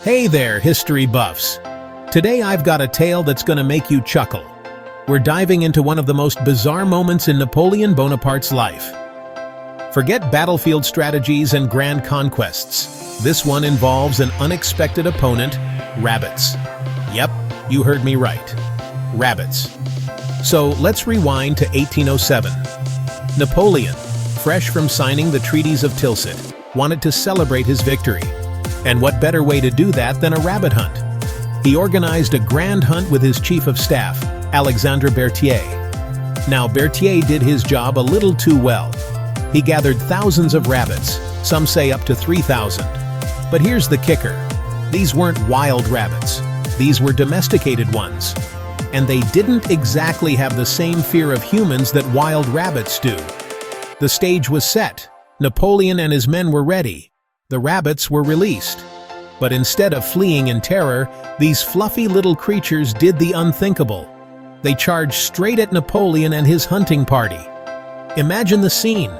Hey there, history buffs! Today I've got a tale that's gonna make you chuckle. We're diving into one of the most bizarre moments in Napoleon Bonaparte's life. Forget battlefield strategies and grand conquests. This one involves an unexpected opponent, rabbits. Yep, you heard me right. Rabbits. So let's rewind to 1807. Napoleon, fresh from signing the treaties of Tilsit, wanted to celebrate his victory. And what better way to do that than a rabbit hunt? He organized a grand hunt with his chief of staff, Alexandre Berthier. Now, Berthier did his job a little too well. He gathered thousands of rabbits, some say up to 3,000. But here's the kicker. These weren't wild rabbits. These were domesticated ones. And they didn't exactly have the same fear of humans that wild rabbits do. The stage was set. Napoleon and his men were ready. The rabbits were released. But instead of fleeing in terror, these fluffy little creatures did the unthinkable. They charged straight at Napoleon and his hunting party. Imagine the scene.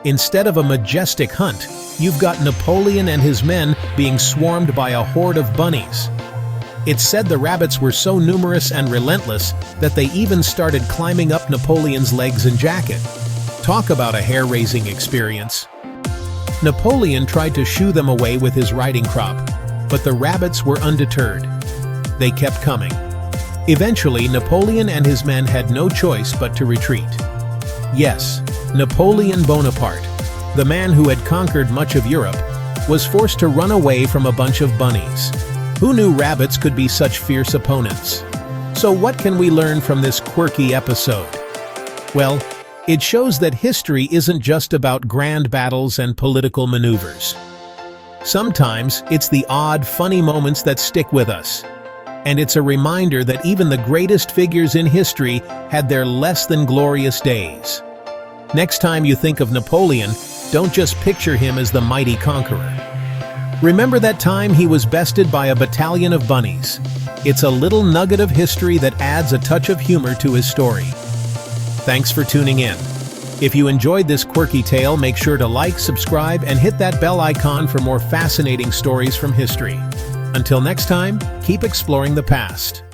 Instead of a majestic hunt, you've got Napoleon and his men being swarmed by a horde of bunnies. It's said the rabbits were so numerous and relentless that they even started climbing up Napoleon's legs and jacket. Talk about a hair-raising experience. Napoleon tried to shoo them away with his riding crop, but the rabbits were undeterred. They kept coming. Eventually, Napoleon and his men had no choice but to retreat. Yes, Napoleon Bonaparte, the man who had conquered much of Europe, was forced to run away from a bunch of bunnies. Who knew rabbits could be such fierce opponents? So what can we learn from this quirky episode? Well, it shows that history isn't just about grand battles and political maneuvers. Sometimes it's the odd, funny moments that stick with us. And it's a reminder that even the greatest figures in history had their less than glorious days. Next time you think of Napoleon, don't just picture him as the mighty conqueror. Remember that time he was bested by a battalion of bunnies. It's a little nugget of history that adds a touch of humor to his story. Thanks for tuning in. If you enjoyed this quirky tale, make sure to like, subscribe, and hit that bell icon for more fascinating stories from history. Until next time, keep exploring the past.